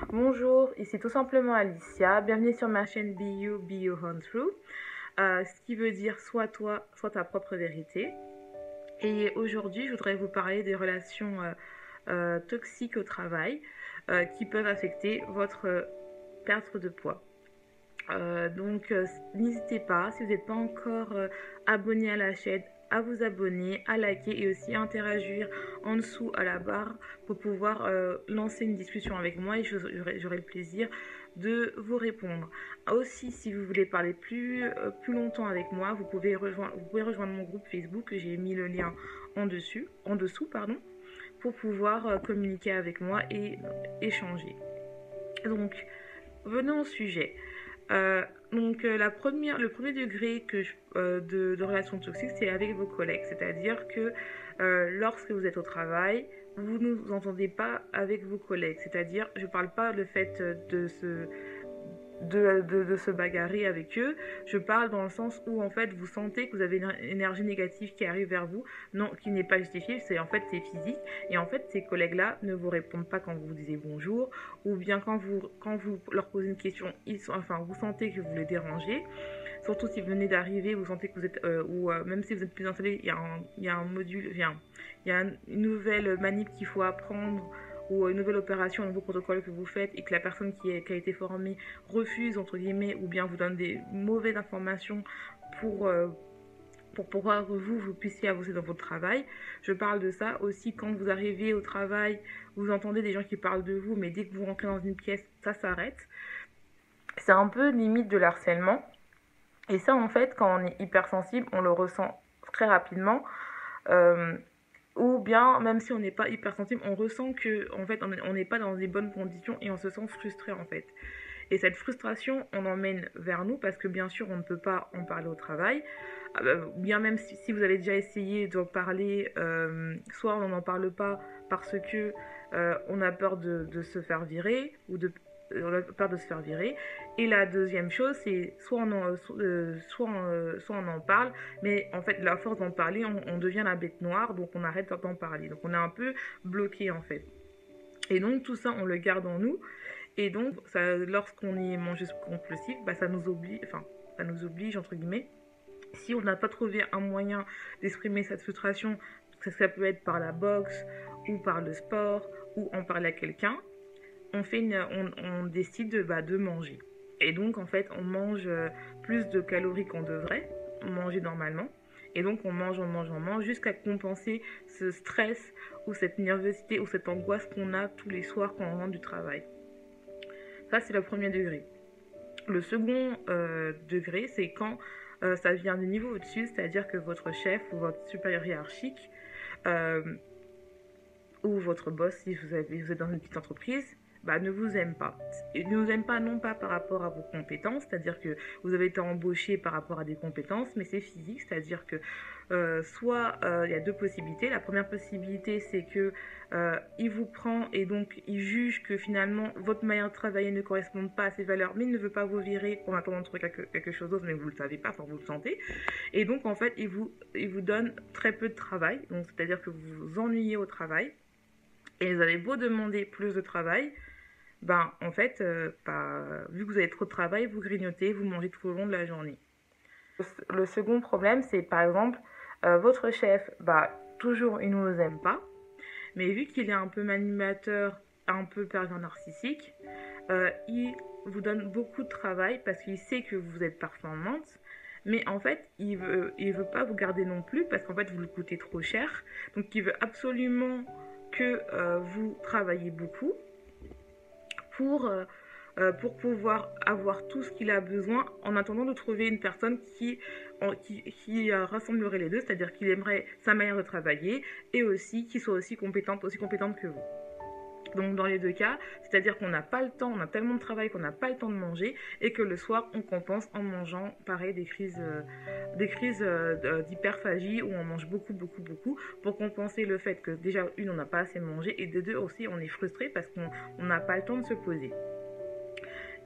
Bonjour, ici tout simplement Alicia. Bienvenue sur ma chaîne Be You Hunt Through, ce qui veut dire soit toi, soit ta propre vérité. Et aujourd'hui, je voudrais vous parler des relations toxiques au travail qui peuvent affecter votre perte de poids. N'hésitez pas, si vous n'êtes pas encore abonné à la chaîne, à vous abonner, à liker et aussi à interagir en dessous à la barre pour pouvoir lancer une discussion avec moi et j'aurai le plaisir de vous répondre. Aussi, si vous voulez parler plus longtemps avec moi, vous pouvez rejoindre mon groupe Facebook, j'ai mis le lien en dessous, pardon, pour pouvoir communiquer avec moi et échanger. Donc, venons au sujet. Le premier degré de relation toxique, c'est avec vos collègues. C'est-à-dire que lorsque vous êtes au travail, vous ne vous entendez pas avec vos collègues. C'est-à-dire, je ne parle pas le fait de se bagarrer avec eux. Je parle dans le sens où en fait vous sentez que vous avez une énergie négative qui arrive vers vous, non, qui n'est pas justifiée, c'est physique. Et en fait ces collègues-là ne vous répondent pas quand vous disez bonjour, ou bien quand vous leur posez une question, vous sentez que vous les dérangez. Surtout si vous venez d'arriver, vous sentez que vous êtes, même si vous êtes plus installé, il y a un module, il y a une nouvelle manip qu'il faut apprendre ou une nouvelle opération, un nouveau protocole que vous faites et que la personne qui a été formée refuse, entre guillemets, ou bien vous donne des mauvaises informations pour, euh, pour pouvoir vous puissiez avancer dans votre travail. Je parle de ça aussi quand vous arrivez au travail, vous entendez des gens qui parlent de vous, mais dès que vous rentrez dans une pièce, ça s'arrête. C'est un peu limite de l'harcèlement. Et ça, en fait, quand on est hypersensible, on le ressent très rapidement. Euh, ou bien, même si on n'est pas hypersensible, on ressent que en fait, on n'est pas dans des bonnes conditions et on se sent frustré en fait. Et cette frustration, on emmène vers nous parce que bien sûr, on ne peut pas en parler au travail. Bien même si vous avez déjà essayé d'en parler, soit on n'en parle pas parce que on a peur de se faire virer ou de on a peur de se faire virer. Et la deuxième chose, c'est soit on en parle, mais en fait, la force d'en parler, on devient la bête noire, donc on arrête d'en parler. Donc on est un peu bloqué en fait. Et donc tout ça, on le garde en nous. Et donc, lorsqu'on est mangeuse compulsive, ça nous oblige, entre guillemets, si on n'a pas trouvé un moyen d'exprimer cette frustration, ça peut être par la boxe ou par le sport ou en parler à quelqu'un, on décide de manger. Et donc, en fait, on mange plus de calories qu'on devrait manger normalement. Et donc, on mange jusqu'à compenser ce stress ou cette nervosité ou cette angoisse qu'on a tous les soirs quand on rentre du travail. Ça, c'est le premier degré. Le second degré, c'est quand ça vient du niveau au-dessus, c'est-à-dire que votre chef ou votre supérieur hiérarchique euh, ou votre boss, si vous êtes dans une petite entreprise, ne vous aime pas. Et ne vous aime pas non pas par rapport à vos compétences, c'est-à-dire que vous avez été embauché par rapport à des compétences, mais c'est physique, c'est-à-dire que soit il y a deux possibilités. La première possibilité, c'est que il vous prend et donc il juge que finalement votre manière de travailler ne correspond pas à ses valeurs, mais il ne veut pas vous virer en attendant de trouver quelque chose d'autre, mais vous ne le savez pas, enfin vous le sentez. Et donc en fait, il vous donne très peu de travail, donc c'est-à-dire que vous vous ennuyez au travail. Et vous avez beau demander plus de travail, en fait, vu que vous avez trop de travail, vous grignotez, vous mangez tout au long de la journée. Le second problème, c'est par exemple, votre chef, toujours il ne vous aime pas, mais vu qu'il est un peu manimateur, un peu pervers narcissique, il vous donne beaucoup de travail parce qu'il sait que vous êtes performante, mais en fait, il veut pas vous garder non plus parce qu'en fait, vous le coûtez trop cher. Donc, il veut absolument que vous travaillez beaucoup pour, pour pouvoir avoir tout ce qu'il a besoin en attendant de trouver une personne qui rassemblerait les deux, c'est-à-dire qu'il aimerait sa manière de travailler et aussi qu'il soit aussi compétente que vous. Donc dans les deux cas, c'est-à-dire qu'on n'a pas le temps, on a tellement de travail qu'on n'a pas le temps de manger et que le soir on compense en mangeant pareil des crises d'hyperphagie où on mange beaucoup pour compenser le fait que déjà une on n'a pas assez mangé et de deux aussi on est frustré parce qu'on n'a pas le temps de se poser.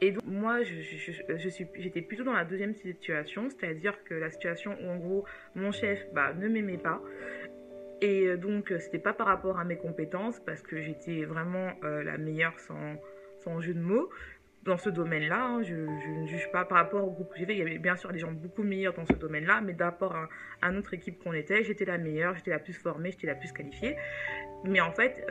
Et donc, moi, j'étais plutôt dans la deuxième situation, c'est-à-dire que la situation où, en gros, mon chef ne m'aimait pas. Et donc, c'était pas par rapport à mes compétences, parce que j'étais vraiment la meilleure sans jeu de mots, dans ce domaine-là. Hein, je ne juge pas par rapport au groupe que j'étais. Il y avait bien sûr des gens beaucoup meilleurs dans ce domaine-là, mais d'apport à notre équipe qu'on était, j'étais la meilleure, j'étais la plus formée, j'étais la plus qualifiée. Mais en fait,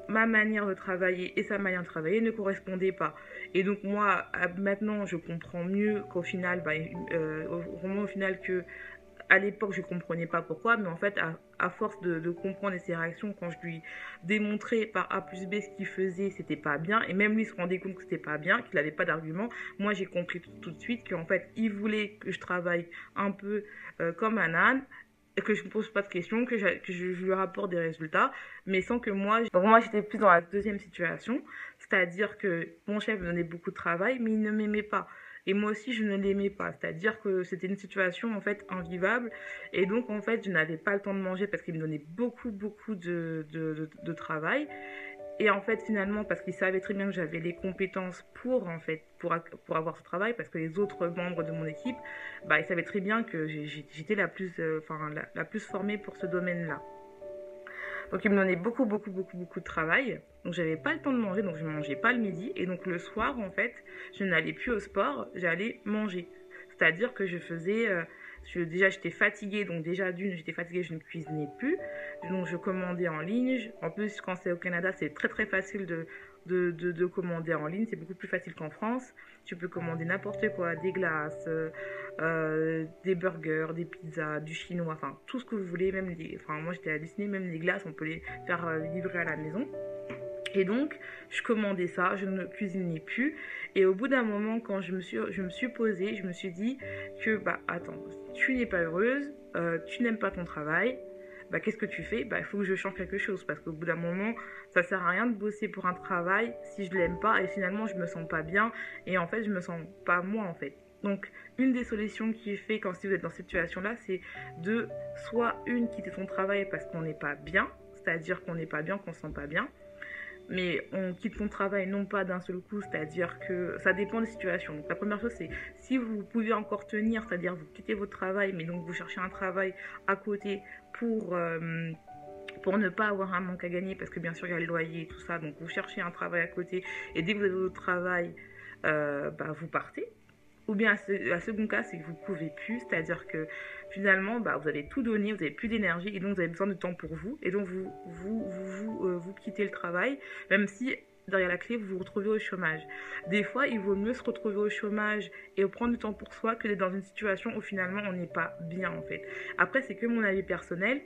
ma manière de travailler et sa manière de travailler ne correspondaient pas. Et donc moi, maintenant, je comprends mieux qu'au final, vraiment au final que à l'époque, je ne comprenais pas pourquoi, mais en fait, à force de comprendre ses réactions, quand je lui démontrais par A plus B ce qu'il faisait, c'était pas bien, et même lui se rendait compte que c'était pas bien, qu'il n'avait pas d'argument, moi j'ai compris tout de suite qu'en fait, il voulait que je travaille un peu comme un âne, et que je ne pose pas de questions, que je lui rapporte des résultats, mais sans que moi... Donc moi, j'étais plus dans la deuxième situation, c'est-à-dire que mon chef me donnait beaucoup de travail, mais il ne m'aimait pas. Et moi aussi, je ne l'aimais pas. C'est-à-dire que c'était une situation, en fait, invivable. Et donc, en fait, je n'avais pas le temps de manger parce qu'il me donnait beaucoup de travail. Et en fait, finalement, parce qu'il savait très bien que j'avais les compétences pour, en fait, pour avoir ce travail, parce que les autres membres de mon équipe, bah, ils savaient très bien que j'étais la plus, la plus formée pour ce domaine-là. Donc il me donnait beaucoup de travail. Donc j'avais pas le temps de manger, donc je ne mangeais pas le midi. Et donc le soir, en fait, je n'allais plus au sport, j'allais manger. C'est-à-dire que je faisais... déjà j'étais fatiguée, donc déjà d'une, j'étais fatiguée, je ne cuisinais plus. Donc je commandais en ligne. En plus, quand c'est au Canada, c'est très facile de commander en ligne. C'est beaucoup plus facile qu'en France. Tu peux commander n'importe quoi, des glaces, des burgers, des pizzas, du chinois, enfin tout ce que vous voulez. Même enfin moi j'étais hallucinée, même les glaces, on peut les faire livrer à la maison. Et donc, je commandais ça, je ne cuisinais plus. Et au bout d'un moment, quand je me suis posée, je me suis dit que, bah, attends, tu n'es pas heureuse, tu n'aimes pas ton travail, bah, qu'est-ce que tu fais? Bah, il faut que je change quelque chose. Parce qu'au bout d'un moment, ça sert à rien de bosser pour un travail si je l'aime pas. Et finalement, je me sens pas bien. Et en fait, je me sens pas moi, en fait. Donc, une des solutions qui est faite quand si vous êtes dans cette situation-là, c'est de soit quitter son travail parce qu'on n'est pas bien, c'est-à-dire qu'on n'est pas bien, qu'on se sent pas bien, mais on quitte son travail non pas d'un seul coup, c'est-à-dire que ça dépend des situations. Donc la première chose, c'est si vous pouvez encore tenir, c'est-à-dire vous quittez votre travail, mais donc vous cherchez un travail à côté pour ne pas avoir un manque à gagner, parce que bien sûr il y a les loyers et tout ça, donc vous cherchez un travail à côté, et dès que vous avez votre travail, vous partez. Ou bien la second cas, c'est que vous ne pouvez plus, c'est-à-dire que finalement, vous avez tout donné, vous n'avez plus d'énergie et donc vous avez besoin de temps pour vous. Et donc vous quittez le travail, même si derrière la clé, vous vous retrouvez au chômage. Des fois, il vaut mieux se retrouver au chômage et prendre du temps pour soi que d'être dans une situation où finalement on n'est pas bien en fait. Après, c'est que mon avis personnel.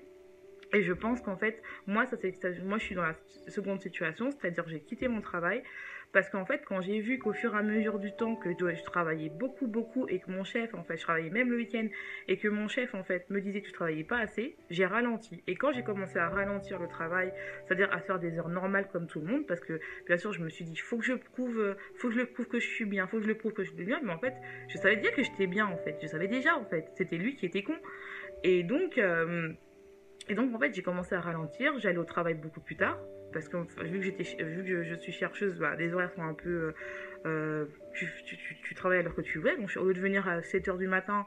Et je pense qu'en fait, moi je suis dans la seconde situation, c'est-à-dire que j'ai quitté mon travail parce qu'en fait, quand j'ai vu qu'au fur et à mesure du temps que je travaillais beaucoup et que mon chef, en fait, je travaillais même le week-end et que mon chef, en fait, me disait que je travaillais pas assez, j'ai ralenti. Et quand j'ai commencé à ralentir le travail, c'est-à-dire à faire des heures normales comme tout le monde, parce que bien sûr, je me suis dit, faut que je le prouve que je suis bien, faut que je le prouve que je suis bien, mais en fait, je savais dire que j'étais bien, en fait. Je savais déjà, en fait. C'était lui qui était con. Et donc, en fait, j'ai commencé à ralentir. J'allais au travail beaucoup plus tard. Parce que vu que je suis chercheuse, les horaires sont un peu... tu travailles à l'heure que tu veux. Donc, au lieu de venir à 7h du matin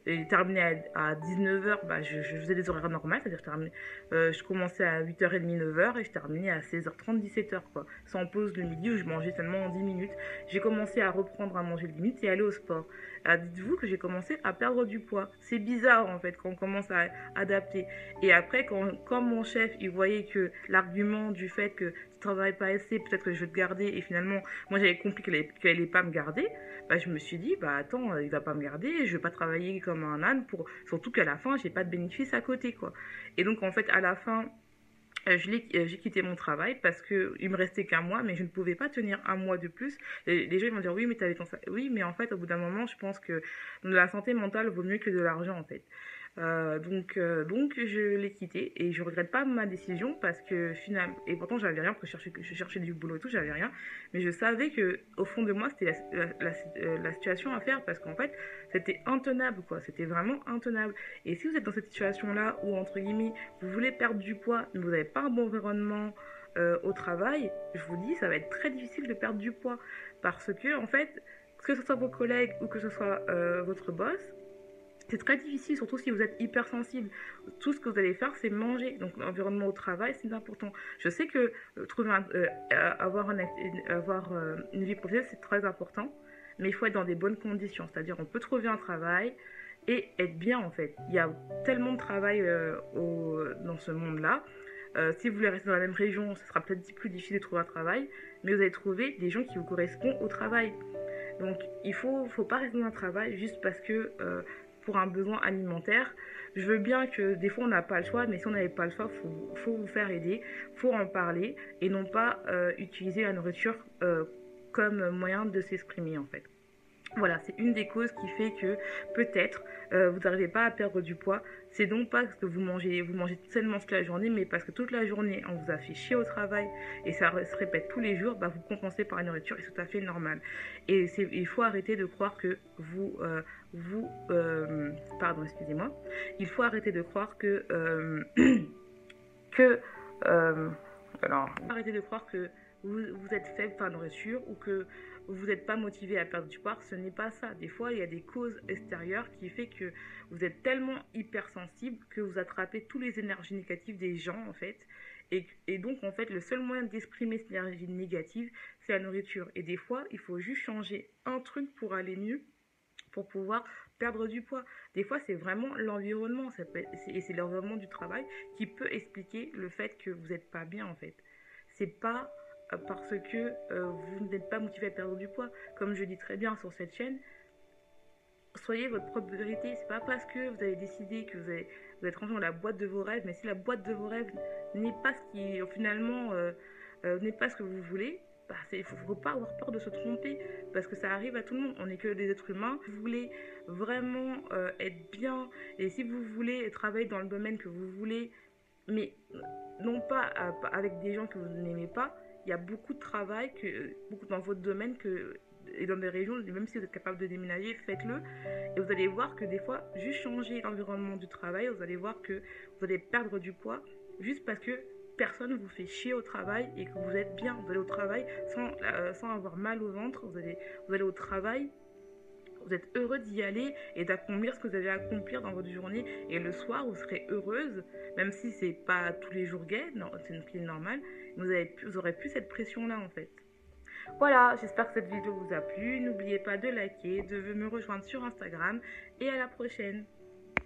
et terminer à 19h, je faisais des horaires normales. C'est-à-dire que je commençais à 8h30, 9h et je terminais à 16h30, 17h. Quoi. Sans pause le midi où je mangeais seulement en 10 minutes. J'ai commencé à reprendre à manger le 10 minutes et aller au sport. Alors, dites-vous que j'ai commencé à perdre du poids. C'est bizarre en fait quand on commence à adapter. Et après, quand mon chef il voyait que l'argument du fait que tu travailles pas assez, peut-être que je vais te garder, et finalement, moi j'avais compris qu'elle allait pas me garder, je me suis dit, attends, il va pas me garder, je vais pas travailler comme un âne, surtout qu'à la fin, j'ai pas de bénéfice à côté, quoi. Et donc, en fait, à la fin, j'ai quitté mon travail parce qu'il me restait qu'un mois, mais je ne pouvais pas tenir un mois de plus. Les gens ils vont dire oui, mais t'avais ton... Oui, mais en fait, au bout d'un moment, je pense que la santé mentale vaut mieux que de l'argent, en fait. Donc je l'ai quitté et je regrette pas ma décision parce que finalement, et pourtant j'avais rien, parce que je cherchais du boulot et tout, j'avais rien, mais je savais que au fond de moi c'était la situation à faire parce qu'en fait c'était intenable quoi, c'était vraiment intenable. Et si vous êtes dans cette situation là où entre guillemets vous voulez perdre du poids mais vous n'avez pas un bon environnement au travail, je vous dis ça va être très difficile de perdre du poids parce que en fait que ce soit vos collègues ou que ce soit votre boss, C'est très difficile, surtout si vous êtes hypersensible. Tout ce que vous allez faire, c'est manger. Donc l'environnement au travail, c'est important. Je sais que avoir une vie professionnelle, c'est très important, mais il faut être dans des bonnes conditions. C'est-à-dire, on peut trouver un travail et être bien en fait. Il y a tellement de travail dans ce monde-là. Si vous voulez rester dans la même région, ce sera peut-être plus difficile de trouver un travail, mais vous allez trouver des gens qui vous correspondent au travail. Donc il faut pas rester dans un travail juste parce que pour un besoin alimentaire. Je veux bien que des fois on n'a pas le choix, mais si on n'avait pas le choix, faut vous faire aider, faut en parler et non pas utiliser la nourriture comme moyen de s'exprimer en fait. Voilà, c'est une des causes qui fait que peut-être vous n'arrivez pas à perdre du poids. C'est donc pas parce que vous mangez sainement toute la journée, mais parce que toute la journée on vous a fait chier au travail et ça se répète tous les jours, bah, vous compensez par la nourriture et c'est tout à fait normal. Et il faut arrêter de croire que pardon, excusez-moi. Il faut arrêter de croire que alors, arrêtez de croire que vous êtes faible par la nourriture ou que vous n'êtes pas motivé à perdre du poids, ce n'est pas ça. Des fois, il y a des causes extérieures qui fait que vous êtes tellement hypersensible que vous attrapez toutes les énergies négatives des gens, en fait. Et donc, en fait, le seul moyen d'exprimer cette énergie négative, c'est la nourriture. Et des fois, il faut juste changer un truc pour aller mieux, pour pouvoir perdre du poids. Des fois, c'est vraiment l'environnement, et c'est l'environnement du travail qui peut expliquer le fait que vous n'êtes pas bien, en fait. C'est pas parce que vous n'êtes pas motivé à perdre du poids. Comme je dis très bien sur cette chaîne, soyez votre propre vérité. C'est pas parce que vous avez décidé que vous êtes rangé dans la boîte de vos rêves, mais si la boîte de vos rêves n'est pas ce qui finalement n'est pas ce que vous voulez, bah, il ne faut pas avoir peur de se tromper parce que ça arrive à tout le monde. On n'est que des êtres humains. Si vous voulez vraiment être bien et si vous voulez travailler dans le domaine que vous voulez, mais non pas avec des gens que vous n'aimez pas, il y a beaucoup de travail beaucoup dans votre domaine et dans des régions, même si vous êtes capable de déménager, faites-le. Et vous allez voir que des fois, juste changer l'environnement du travail, vous allez voir que vous allez perdre du poids juste parce que personne ne vous fait chier au travail et que vous êtes bien. Vous allez au travail sans avoir mal au ventre, vous allez au travail, vous êtes heureux d'y aller et d'accomplir ce que vous avez à accomplir dans votre journée. Et le soir, vous serez heureuse, même si c'est pas tous les jours gay, c'est une vie normale, vous aurez plus cette pression-là en fait. Voilà, j'espère que cette vidéo vous a plu. N'oubliez pas de liker, de me rejoindre sur Instagram et à la prochaine.